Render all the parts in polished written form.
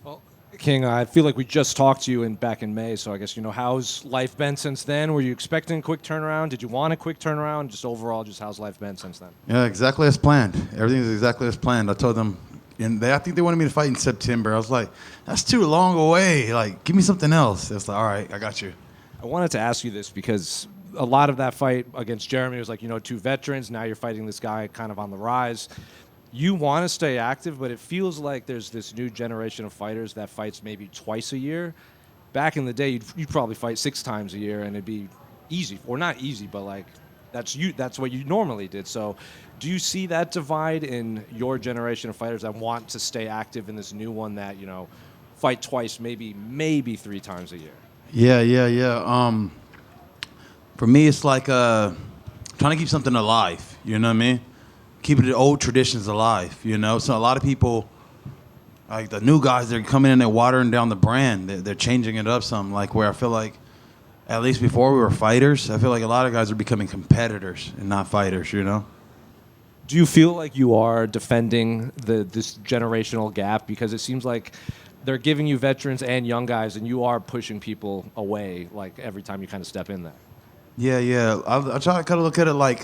Well, King, I feel like we just talked to you back in May, so I guess, how's life been since then? Were you expecting a quick turnaround? Did you want a quick turnaround? Just overall, just how's life been since then? Yeah, exactly as planned. Everything's exactly as planned. I told them, and I think they wanted me to fight in September. I was like, that's too long away. Like, give me something else. It's like, all right, I got you. I wanted to ask you this because a lot of that fight against Jeremy was like, two veterans. Now you're fighting this guy kind of on the rise. You want to stay active, but it feels like there's this new generation of fighters that fights maybe twice a year. Back in the day, you'd probably fight 6 times a year, and it'd be easy, or not easy, but like that's what you normally did. So, do you see that divide in your generation of fighters that want to stay active in this new one that fight twice, maybe 3 times a year? Yeah. For me, it's like trying to keep something alive. You know what I mean? Keeping the old traditions alive. So a lot of people, like the new guys, they're coming in, they're watering down the brand. They're changing it up some. Like where I feel like, at least before we were fighters, I feel like a lot of guys are becoming competitors and not fighters. Do you feel like you are defending this generational gap? Because it seems like they're giving you veterans and young guys, and you are pushing people away like every time you kind of step in there. Yeah. I try to kind of look at it like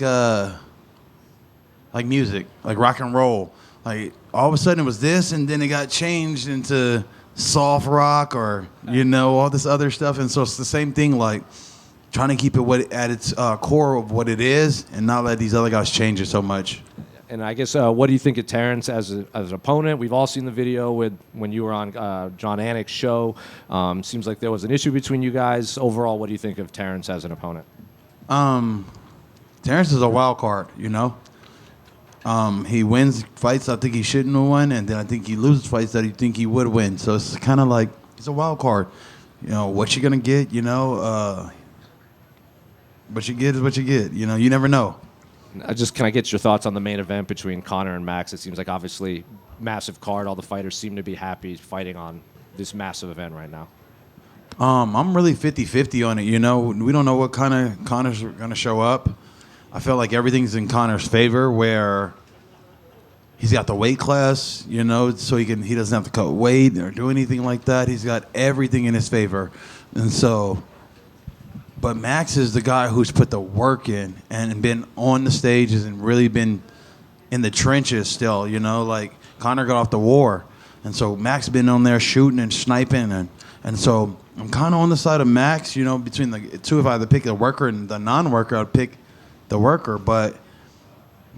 music, like rock and roll. Like all of a sudden it was this, and then it got changed into soft rock or all this other stuff. And so it's the same thing, like trying to keep it at its core of what it is, and not let these other guys change it so much. And I guess what do you think of Terrence as an opponent? We've all seen the video when you were on John Anik's show. Seems like there was an issue between you guys. Overall, what do you think of Terrence as an opponent? Terrence is a wild card. He wins fights I think he shouldn't have won, and then I think he loses fights that he think he would win. So it's kind of like he's a wild card. What you're gonna get. What you get is what you get. You never know. Can I get your thoughts on the main event between Conor and Max? It seems like obviously massive card. All the fighters seem to be happy fighting on this massive event right now. I'm really 50-50 on it. We don't know what kind of Conor's gonna show up. I feel like everything's in Conor's favor, where he's got the weight class, so he doesn't have to cut weight or do anything like that. He's got everything in his favor, and so. But Max is the guy who's put the work in and been on the stages and really been in the trenches still. Like Conor got off the war, and so Max been on there shooting and sniping, and so I'm kind of on the side of Max. Between the two, if I had to pick the worker and the non-worker, I'd pick the worker. But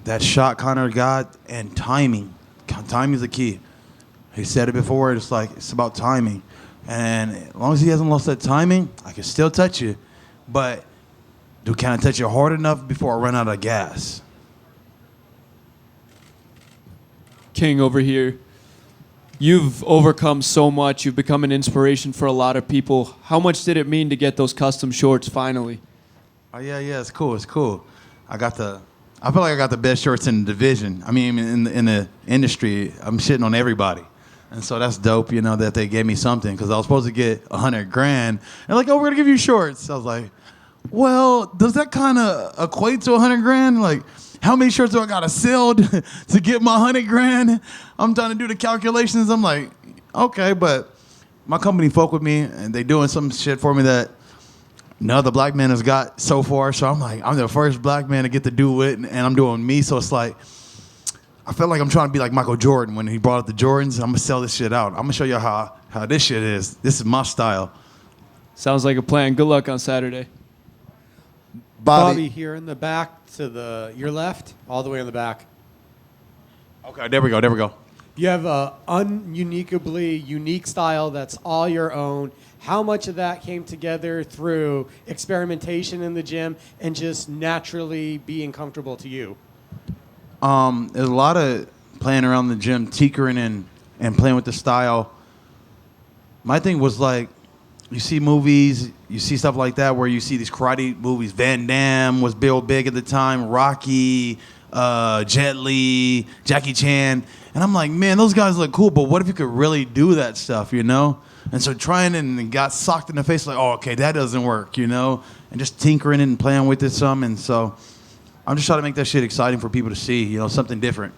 that shot Conor got, and timing is the key. He said it before. It's about timing, and as long as he hasn't lost that timing, I can still touch you. But can I touch you hard enough before I run out of gas? King over here. You've overcome so much. You've become an inspiration for a lot of people. How much did it mean to get those custom shorts finally? Oh yeah, it's cool. I feel like I got the best shorts in the division. I mean, in the industry, I'm shitting on everybody. And so that's dope, that they gave me something, because I was supposed to get $100,000. They're like, oh, we're gonna give you shorts. I was like, well, does that kind of equate to $100,000? Like, how many shirts do I gotta sell to get my $100,000? I'm trying to do the calculations. I'm like, okay, but my company fuck with me, and they doing some shit for me that no other black man has got so far. So I'm like, I'm the first black man to get to do it, and I'm doing me. So it's like, I feel like I'm trying to be like Michael Jordan when he brought up the Jordans. I'm gonna sell this shit out. I'm gonna show you how this shit is. This is my style. Sounds like a plan. Good luck on Saturday. Bobby here in the back to your left, all the way in the back. Okay, there we go. You have a ununiquely unique style that's all your own. How much of that came together through experimentation in the gym and just naturally being comfortable to you? There's a lot of playing around the gym, tinkering and playing with the style. My thing was like, you see movies, you see stuff like that where you see these karate movies. Van Damme was real big at the time, Rocky, Jet Li, Jackie Chan. And I'm like, man, those guys look cool, but what if you could really do that stuff, And so trying it and got socked in the face like, oh, okay, that doesn't work, And just tinkering it and playing with it some. And so I'm just trying to make that shit exciting for people to see, something different.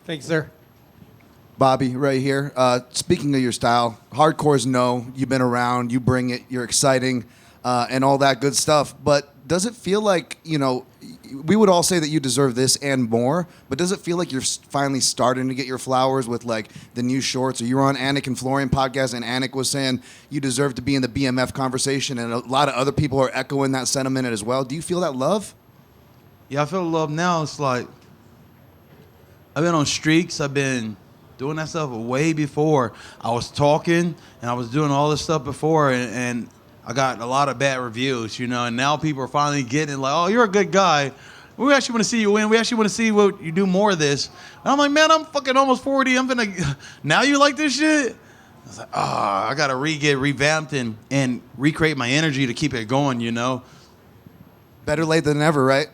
Thank you, sir. Bobby, right here. Speaking of your style, hardcore's no. You've been around. You bring it. You're exciting, and all that good stuff. But does it feel like, we would all say that you deserve this and more, but does it feel like you're finally starting to get your flowers with like the new shorts? Or you were on Anik and Florian podcast, and Anik was saying you deserve to be in the BMF conversation, and a lot of other people are echoing that sentiment as well. Do you feel that love? Yeah, I feel love now. It's like I've been on streaks. I've been doing that stuff way before. I was talking and I was doing all this stuff before, and I got a lot of bad reviews, and now people are finally getting like, oh, you're a good guy. We actually want to see you win. We actually want to see what you do more of this. And I'm like, man, I'm fucking almost 40. Now you like this shit? I was like, I got to get revamped and recreate my energy to keep it going, Better late than never, right?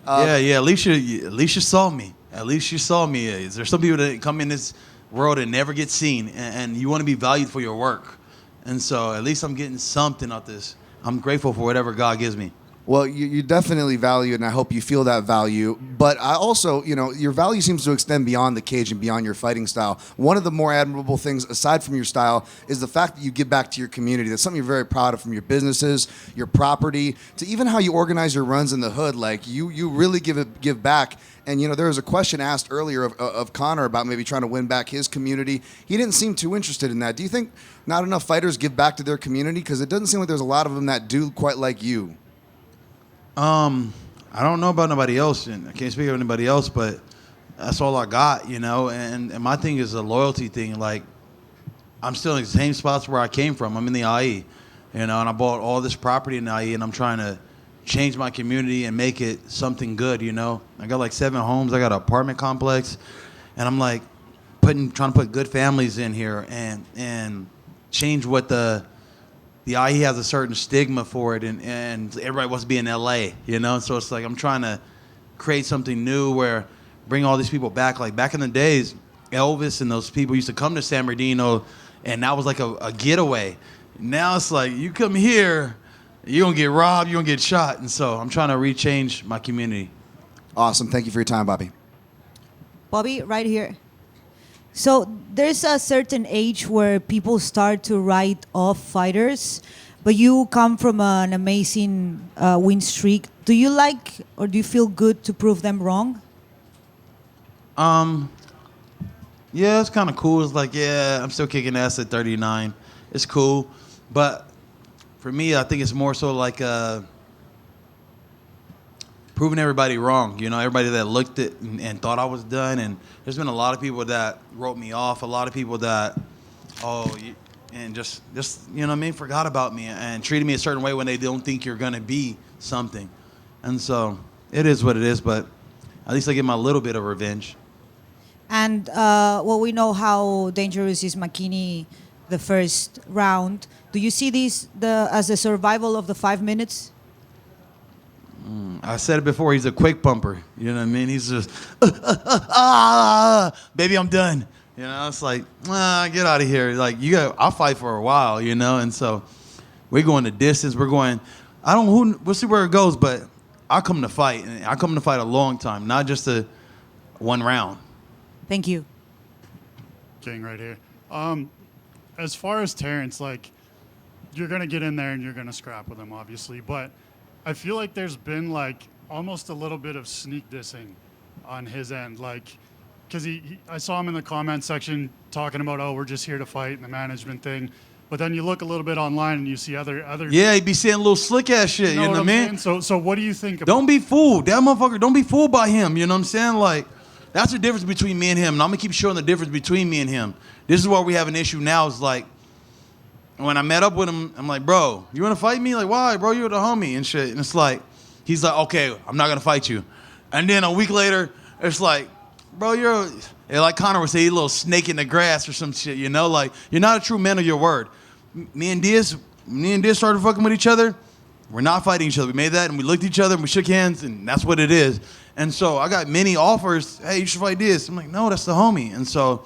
Yeah. At least you saw me. At least you saw me. There's some people that come in this world and never get seen, and you want to be valued for your work. And so at least I'm getting something out this. I'm grateful for whatever God gives me. Well, you definitely value it, and I hope you feel that value. But I also, your value seems to extend beyond the cage and beyond your fighting style. One of the more admirable things, aside from your style, is the fact that you give back to your community. That's something you're very proud of, from your businesses, your property, to even how you organize your runs in the hood. Like, you really give back. And, there was a question asked earlier of Conor about maybe trying to win back his community. He didn't seem too interested in that. Do you think not enough fighters give back to their community? Because it doesn't seem like there's a lot of them that do quite like you. I don't know about nobody else, and I can't speak of anybody else, but that's all I got, and my thing is a loyalty thing. Like, I'm still in the same spots where I came from. I'm in the IE, and I bought all this property in the IE, and I'm trying to change my community and make it something good, I got like 7 homes. I got an apartment complex, and I'm like trying to put good families in here and change what the IE has a certain stigma for it, and everybody wants to be in LA, So it's like I'm trying to create something new where bring all these people back. Like back in the days, Elvis and those people used to come to San Bernardino, and that was like a getaway. Now it's like you come here, you're going to get robbed, you're going to get shot. And so I'm trying to rechange my community. Awesome. Thank you for your time, Bobby. Bobby, right here. So there's a certain age where people start to write off fighters, but you come from an amazing win streak. Do you like, or do you feel good to prove them wrong? Yeah, it's kind of cool. It's like, yeah, I'm still kicking ass at 39. It's cool. But for me, I think it's more so like proving everybody wrong. Everybody that looked at and thought I was done. And there's been a lot of people that wrote me off. A lot of people that, just forgot about me and treated me a certain way when they don't think you're going to be something. And so it is what it is, but at least I get my little bit of revenge. And we know how dangerous is McKinney the first round. Do you see as a survival of the 5 minutes? I said it before, he's a quick pumper. You know what I mean? He's just, baby, I'm done. It's like, get out of here. Like, I'll fight for a while, and so we're going the distance. We'll see where it goes, but I come to fight, and I come to fight a long time, not just a one round. Thank you. King right here. As far as Terrence, like, you're going to get in there and you're going to scrap with him, obviously. But I feel like there's been, like, almost a little bit of sneak dissing on his end. Like, because I saw him in the comment section talking about, we're just here to fight and the management thing. But then you look a little bit online and you see other. Yeah, he'd be saying little slick ass shit. You know what I mean? So what do you think? Don't be fooled. That motherfucker, don't be fooled by him. You know what I'm saying? Like, that's the difference between me and him. And I'm going to keep showing the difference between me and him. This is where we have an issue now. Is like, when I met up with him, I'm like, bro, you want to fight me? Like, why, bro? You're the homie and shit. And it's like, he's like, okay, I'm not going to fight you. And then a week later, it's like, bro, like Conor would say, a little snake in the grass or some shit, Like, you're not a true man of your word. Me and Diaz started fucking with each other. We're not fighting each other. We made that, and we looked at each other, and we shook hands, and that's what it is. And so I got many offers, hey, you should fight Diaz. I'm like, no, that's the homie. And so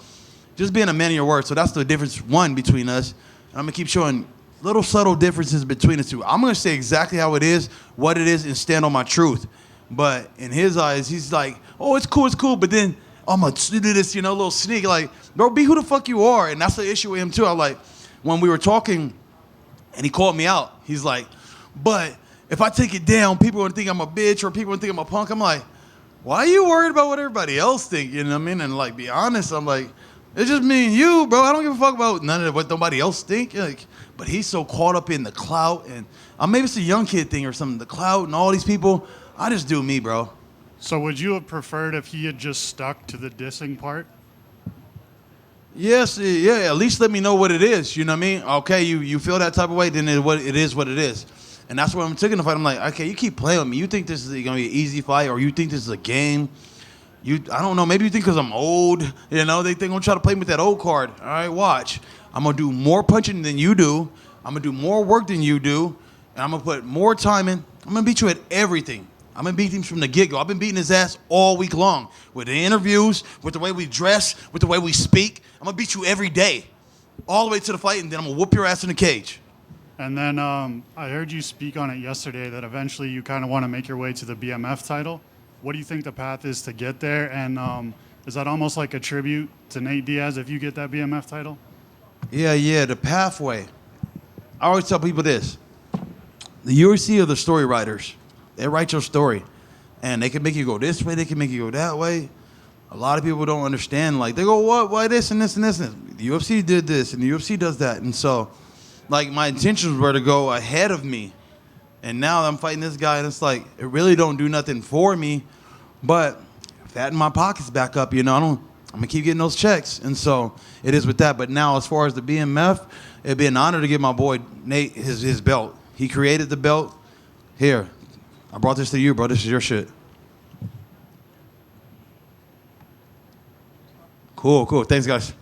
just being a man of your word. So that's the difference, one, between us. And I'm going to keep showing little subtle differences between the two. I'm going to say exactly how it is, what it is, and stand on my truth. But in his eyes, he's like, oh, it's cool. But then I'm going to do this, little sneak. Like, bro, be who the fuck you are. And that's the issue with him, too. I like, when we were talking and he called me out, he's like, but if I take it down, people are going to think I'm a bitch or people are going to think I'm a punk. I'm like, why are you worried about what everybody else think? You know what I mean? And like, be honest, I'm like, it's just me and you, bro. I don't give a fuck about none of what nobody else think. Like, but he's so caught up in the clout and maybe it's a young kid thing or something. The clout and all these people. I just do me, bro. So would you have preferred if he had just stuck to the dissing part? Yes, yeah. At least let me know what it is. You know what I mean? Okay, you feel that type of way, then it is what it is. And that's what I'm taking the fight. I'm like, okay, you keep playing with me. You think this is gonna be an easy fight, or you think this is a game? I don't know. Maybe you think because I'm old, they think I'm gonna try to play me with that old card. All right, watch. I'm gonna do more punching than you do. I'm gonna do more work than you do, and I'm gonna put more time in. I'm gonna beat you at everything. I'm gonna beat him from the get-go. I've been beating his ass all week long with the interviews, with the way we dress, with the way we speak. I'm gonna beat you every day, all the way to the fight, and then I'm gonna whoop your ass in the cage. And then I heard you speak on it yesterday that eventually you kind of want to make your way to the BMF title. What do you think the path is to get there? And is that almost like a tribute to Nate Diaz if you get that BMF title? Yeah, the pathway. I always tell people this. The UFC are the story writers. They write your story. And they can make you go this way, they can make you go that way. A lot of people don't understand. Like, they go, what? Why this and this and this? And the UFC did this, and the UFC does that. And so, like, my intentions were to go ahead of me. And now I'm fighting this guy, and it's like, it really don't do nothing for me. But fatten my pockets back up, I'm going to keep getting those checks. And so it is with that. But now, as far as the BMF, it'd be an honor to give my boy Nate his belt. He created the belt. Here, I brought this to you, bro. This is your shit. Cool. Thanks, guys.